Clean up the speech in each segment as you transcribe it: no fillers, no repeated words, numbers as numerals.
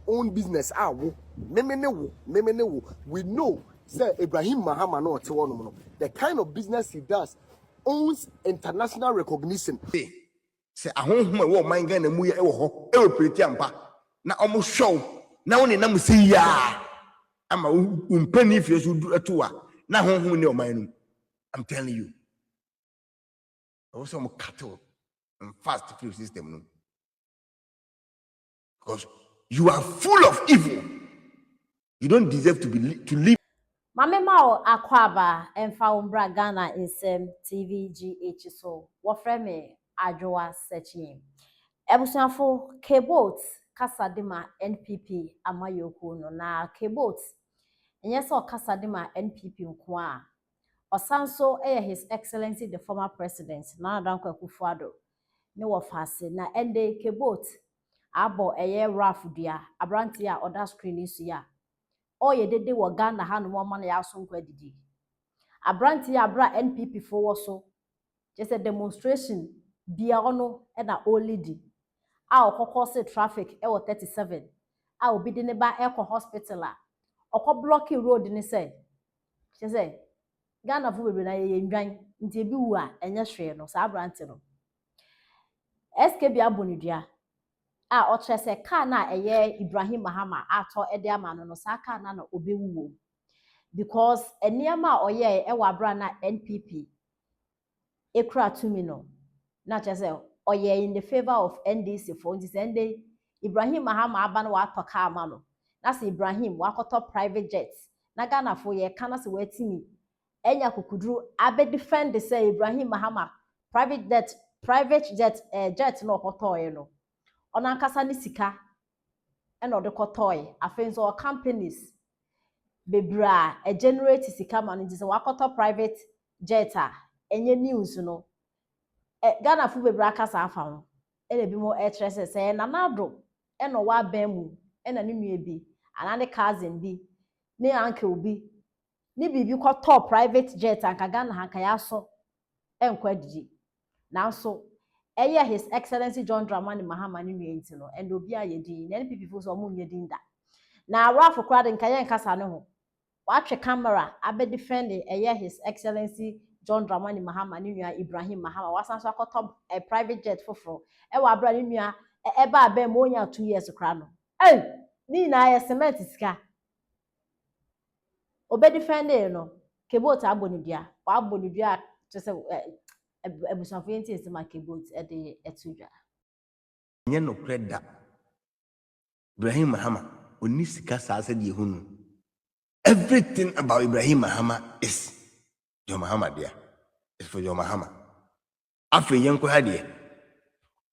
own business. We know, say Ibrahim Mahama no te the kind of business he does owns international recognition. Say a home wo man Ghana mu ye wo ho e pretty ampa na omo show na woni na mu say ya ama umpani fie so du atoa na honhom ne o man no. I'm telling you. Also cattle and fast food system no. Because you are full of evil. You don't deserve to live. Mame Mao Akwaba Emfa Umbra Ghana Insem TVGH so wofre me Addo searching. Ebusuafo Kebot Kasadima NPP amayoku no na Kebot enye so Kasadima NPP nko a osanso His Excellency the former president na Dankwa Akufo-Addo ne wofase na ende Kebot abo raf dua abranti a oda screen su ya oye dede wo Ghana ha no mo na ya so nkwa didi abranti abra NPP fo wo so just a demonstration bia ono e na olidi a okoko se traffic e wo 37 a obi de ne ba e ko hospital a okọ block road ni say Ghana fo bebe na ye ndwan nti ebi wu a enye hwe no sa abranti no SK bia bonidua a o trese car na eye Ibrahim Mahama ato ede ama no sa car na obewuwo because eniama oye e wa bra na NPP ekura tumi no na trese oye in the favor of NDC for ndisende Ibrahim Mahama aba na wa to car ma no na se Ibrahim wa koto private jet na Ghana fo ye kana se watimi enya kokuduru abe defend say Ibrahim Mahama private jet no koto ye no ona nkasa ni sika e no de kotoy afenso o companies bebra e generate sika man ndi se wakoto private jet a enye news no Ghana fu bebra kasa afa ho e na bi mo e trese se na nado e no wa ban mu e na ne nua bi anane cousin bi ne uncle bi ni bibi koto private jet anka Ghana hanka ya so enkwa didi nanso His Excellency John Dramani Mahama ni nti no and obi ayedi na NPP fo so mo nyedi nda na rafo krade nka ye nkasa ne ho watwe camera abe defend His Excellency John Dramani Mahama ni nua Ibrahim Mahama wasan so akotop a private jet foforo e wa bra ni nua e ba abe mo nya 2 years kra no ni na ye cement sika obe defend no Kebot abonidua wa abonidua to say ebusuafo yenti esema Kebot ede etudwa Nye no kreda Ibrahim Mahama oni sika sa ase de hunu. Everything about Ibrahim Mahama is John Mahama there. It's for John Mahama. Afi yenko ha de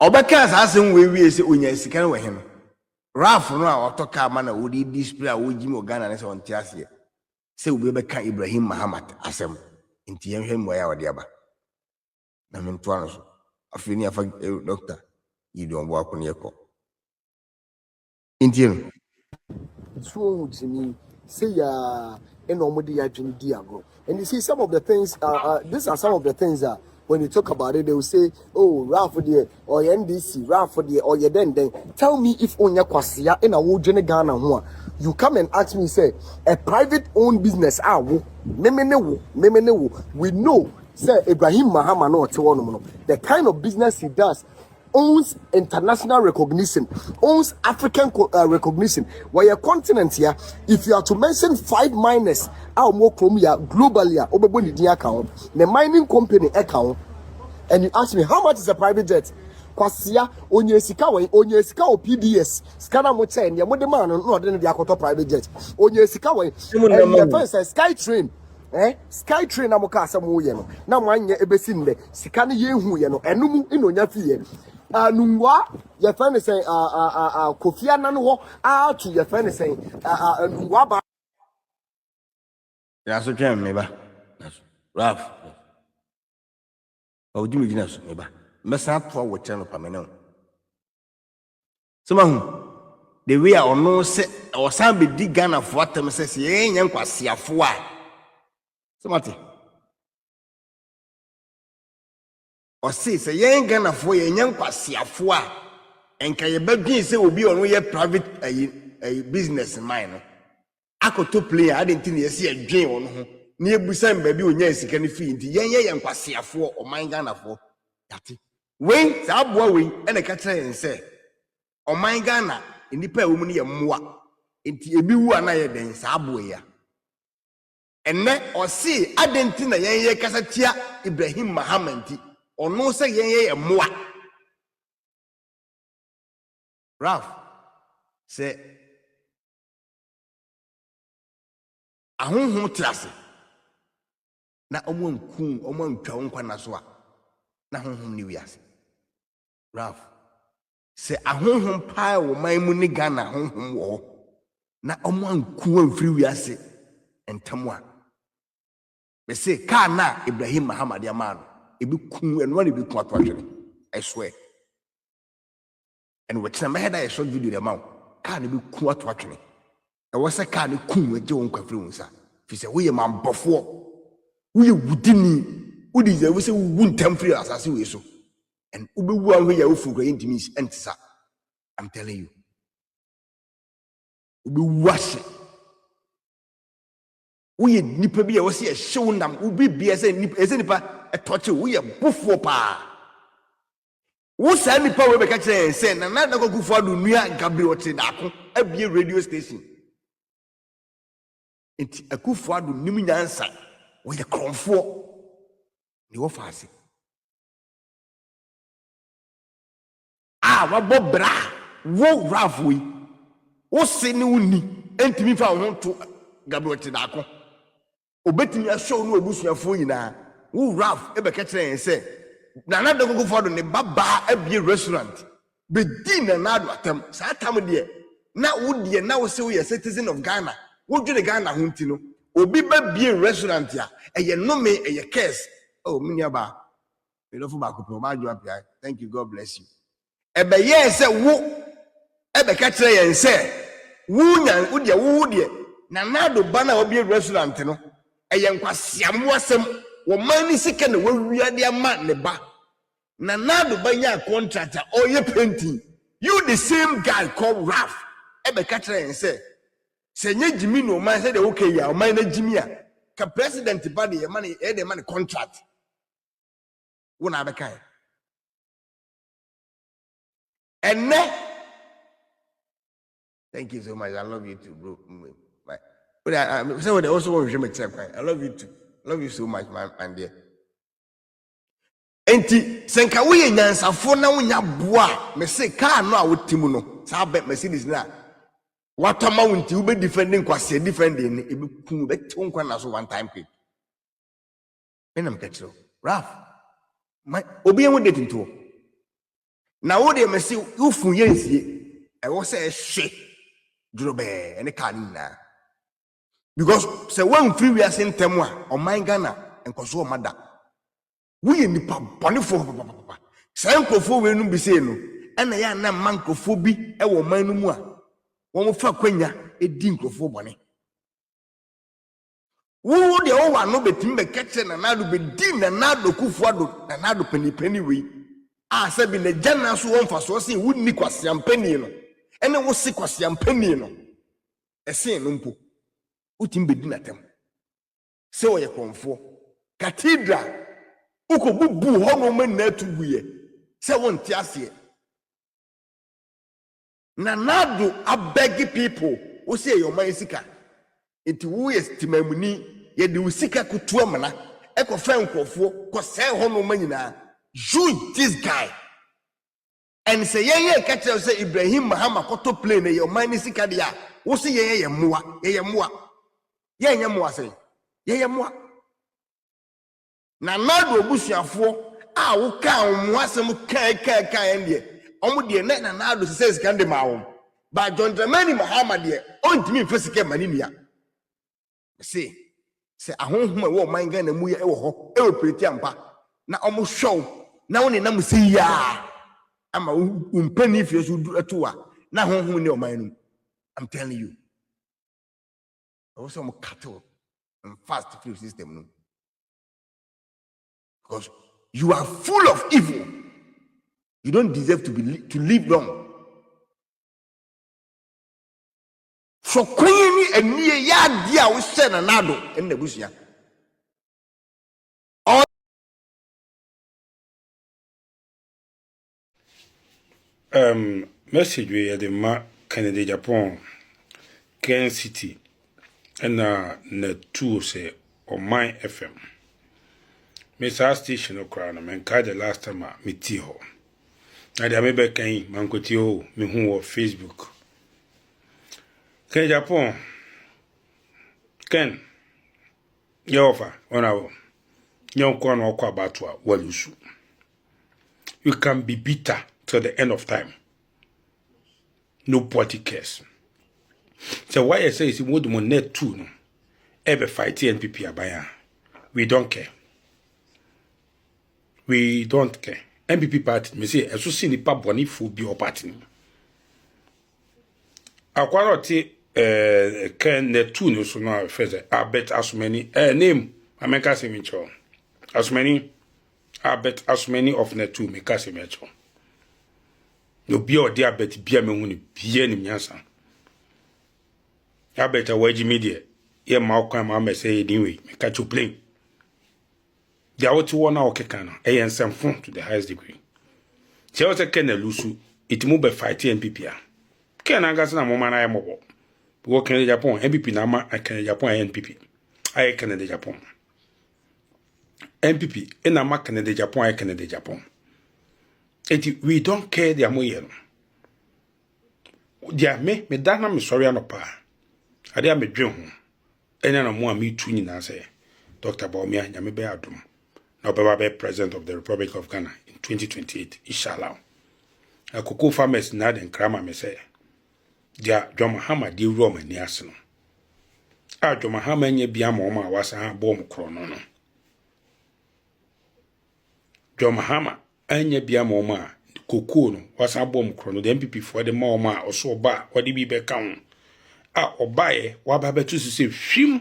obeka sa ase nwe se onya sika no we no raf no a otoka ma na wodi display a woji mo Ghana ne se on tiase se obi beka Ibrahim Mahama asem nti yenhwe mo ya wode aba na mentwa so afi ni afa doctor you don't work on your call. Indian. So to me, say nobody diago. And you see some of the things. These are some of the things that when you talk about it, they will say, "Oh, Ralph there or NDC, Ralph there or you then." Tell me if on your Kwasia in a wojene Ghana one. You come and ask me, say a private owned business. We know. Say Ibrahim Mahama no te the kind of business he does owns international recognition, owns African recognition. Where your continent here, if you are to mention 5 miners, our more globally, the mining company account, and you ask me how much is a private jet? Kwasia, Onyesika o PDS, Scana Moten, your mother man, no, then the Akoto private jet. Onyesika, and the first Sky Train. Sky Train amokasa mu ye no na mwanye ebesin de sika ne yehu ye no enum inonya fie anumwa ye fa ne sen kofia na no ho to ye fa ne sen anumwa ba ya so twem me ba Raf o di me gina so me ba mesa to wo channel pa me no so mahu the way ono se o san be di Ghana fo atem se se yen nkwasiafo a Somati. O say yen Ghana fo ye nyan kwasiafo a enka ye badwin se obi onu ye private a business mine. I could to play, I didn't think you see a dream on her. Near Busan, baby, when yes, can feed the young Kwasia for or my Ghana for that. Wait, Sabway, and a catcher and say, or my Ghana, in the pair woman, a moi, into a new one I then Sabway. And then, or see, I didn't think a young Casatia, Ibrahim Mahamenti, or no say ye a moi. Ralph say, I won't trust it. Na omon kun omon twa nkwa na so a na honhom ni wiase Ralph se ahonhom paa wo man mu ni Ghana honhom wo na omon kun amfiri wiase entam a me se ka na Ibrahim Muhammad Yamano ebi kun eno na ebi kun atwatwere I swear and what some head I shot video the amount ka na ebi kun atwatwere e wo se ka na kun eje won kwafiri wonsa fi se wo ye man bofo we wudini udi ze we say wun temporary asase we so and ubewu an we ya ofu kra intimis entisa I'm telling you ubewu ase we nipa bi ya we say hyew nam ubi bia say nipa etoche we bofo pa wo sa nipa we be ka kire say na na kokufo adu nua Gabriel ote dako abie radio station enti akufo adu nim nyansa we the comfort ni wo faase wa bobra wo Ralph we wo se ni uni entimi fa ho to Gabriel Tidako obetimi a show no abusuafo nyina wo Ralph e be ka kire say na na de gogo fodo ne baba abie restaurant be din na ado atam sa atam de na wo de na wo se wo ye citizen of Ghana wo dwene Ghana ho nti no obi ba bie restaurant ya eye no me eye curse oh miniaba me lo fu ba ko ma jo apia thank you God bless you ebe ye se wo ebe ka kire ye se wo nya wo de na nado ba na obi restaurant no eye nkwasiam wasem wo mani sika na wawia de ama ne ba na nado ba nya contractor or ye painting you the same guy called Ralph ebe ka kire ye se senye Jimmy no man said okay ya o man na Jimmy a ka president ba de money e de money contract wona abekai enne thank you so much I love you too bro but I say what also want to me check I love you too I love you so much my dear enti senka wo ye nyansafo na wo nya boa me se car no a wotimu no sa be Mercedes na what amount you be defending Kwasia defending e be kun be ton kwa na so one time quick menam ketro Ralph my obi en date nto na wo de mesi ufu yensie e wo say hwe drobe ene kan na because say one free we are sentem a o man Ghana enkoso o mada we nipa bonefo papa say enkofo we nu bi say no ena ya na mankofo bi e wo man no mu a wọ́n fa kwanya edi nkrofo bone wo de o wa no betim be ketse na nado be di na nado kufu ado na nado penipeni we a se bi na jana so won fa so se wo ni Kwasia mpeni no ene wo se Kwasia mpeni no ese no mpo utim be di na tem se wo ye konfo cathedral ukobubu ho no me na tuguye se won ti ase na nado abeg people wo say your man sika enti wo estimamuni ye de usika kutu amana e ko fa nkofo ko say ho no manyina you this guy and say ye ka tell say Ibrahim Muhammad ko to play na your man sika dia wo say ye moa ye moa say ye moa na nado obusuafo a wo ka mo asem ka ende omo de na nado se sika de mawo ba John Dramani Muhammad de ontimi mfesike mani nua say ahonhom wo man Ghana mu ye wo ho e operate ampa na omo show na woni na musi ya ama umpani fie so atuwa na ahonhom ne o man no I'm telling you also mo cattle and fast food system no because you are full of evil. You don't deserve to live long. so kwenye ni enie ya dia wo hye na nado na busua message we ya de ma Canada Japan Ken City na two say on my FM me sa station okra na men ka the last time me ti ho na de me be kan man ko ti ho me hu wo Facebook Ken Japan Ken yofa ona wo nyon ko na okwa batwa walusu you can be bitter till the end of time. Nobody cares. So why I say is what the net too no ever fight NPP abaya. We don't care. We don't care. NPP party me say so see nipa boni fu bi o party. Akwara ti can net too no so na first I bet as many name I make us in cho. As many I bet as many of net too make us in cho. No be or dear bet be a me bia ni nyansa. I bet a wedge media. Ye malcolm I say anyway, me catch you playing. They are to 1 hour kekana, and some fun to the highest degree. She was a kennel lusu, it move by fighting NPP. Ken I got some woman I am over. Working in Japan, NPP Nama, I can Japan NPP. I can the Japan. NPP, and I'm Canada Japan, I can the Japan. We don't care their moyen. Dear me dana me sorry no pa. Ade me dwen ho. Enya na mo a me tu nyina say. Dr. Baumia nyame be adom. Na obeba be president of the Republic of Ghana in 2028 inshallah. Akoko farmers na den krama me say. Dia John Muhammad di Rome ni ase no. A John Muhammad nya bia ma o ma wasa ha bom kro no no. John Muhammad anya bia ma oma koko no wasa bom krono the MPP for the ma oma oso oba wadi bi be kan a obaye wa ba betu se hwim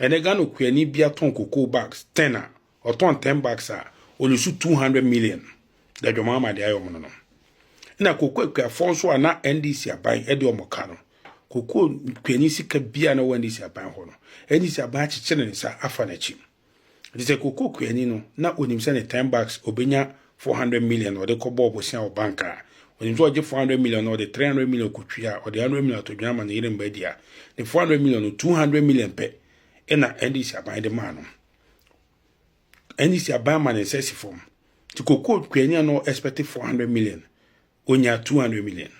ene ga no kuani bia ton koko bags 10 or ton 10 bags a olusu 200 million da joma ma de ayo no no na koko kwa fonso na NDC aban e de omoka no koko kuani sika bia na NDC aban ho no NDC aban chichene ne sa afa na chi dise koko kuani no na onim se ne 10 bags obenya 400 million or the kobo bosia or banker. When you get 400 million or the 300 million kutria or the 100 million to German and Eden Bedia, the 400 million or 200 million pe and NDC by the man. NDC by man is form. To Coco Quenya no expected 400 million, onya 200 million.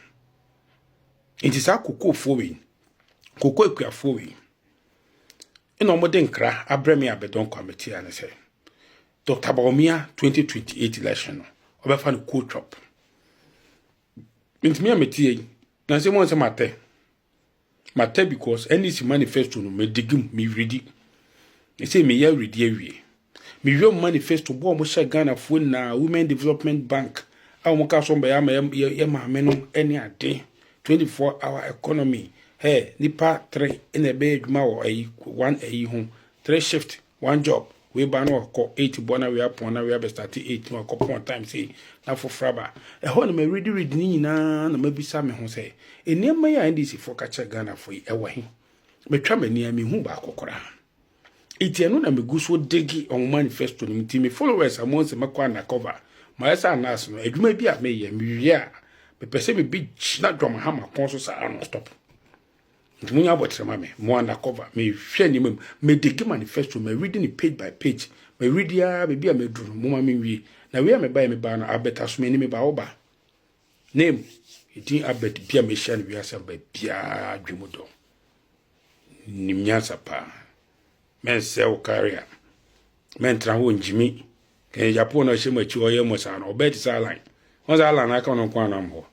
It is a Coco forwing. Coco Quia forwing. In a modern cra, Abrami Abedon committee and say. Dr. Baumia 2028 election oba fa no coach chop ntimi ametie na se mo se mate because NDC manifesto no me digim me ready e say me ya ready awie me real manifesto bo mo sha Ghana fo na Women Development Bank a mo ka so mba ya ma me no eni ade 24-hour economy hey nipa 3 ina be adwuma wo ayi 1 ayi ho 3 shift 1 job we ba no ko 8 bona we upon na we be start 8 no ko pon time say na for fraba e ho na me read ni nyina na mabisa me ho say enema ya NDC for kacha Ghana for e wa he metwa mani a me hu ba kokora etienu na me guso degi on manifesto ni mti me followers amon se makwa na cover ma esa anas no adwuma bi a me ye me wi a me pese me bi na drum hama pon so sa no stop Munya botrema me mo undercover me hwe ni me degi manifesto me reading it page by page me read ya be bia me duru mo ma me wi na we me ba no abeta so me ni me ba oba name idin abet bia me hia ni wi asa ba bia adwemudo nimnyasa pa men se o career men tra ho njimi ke Japan no hye machi oye mo sa no obet sa line won sa line aka no kwa na mo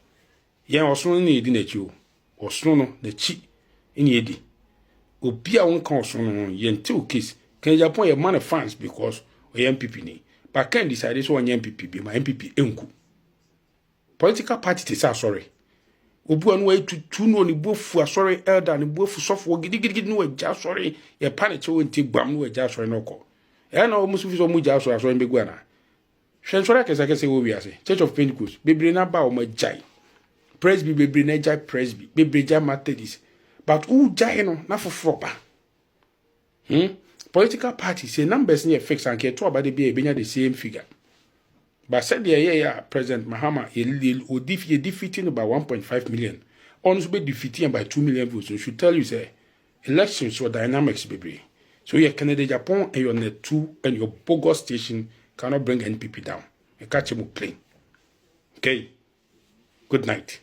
yen oso ni edi na chi o oso no na chi in yedi obi a won kan so no yente o case kan Japan ye man fans because o MPP ni but can decide so on MPP be my MPP enku political party te say sorry obu anu way tu no ni bofu sorry elder ni bofu sofo gidigidi no ja sorry ye panic won ti gbam no ja sorry no ko e na o musu fi so mu ja sorry be gu ana hwen sorry kese wo wi ase Church of Pentecost bebre na ba o ma jai presby bebre na jai presby bebre ja Methodist But who no na for ba. Political parties say numbers near fix and get to about the same figure. But said the President Mahama ye defeating about 1.5 million. Honestly be defeating by 2 million votes. So should tell you say elections were dynamics, baby. So your Canada, Japan, and your net 2 and your bogus station cannot bring NPP down. You catch him plain. Okay. Good night.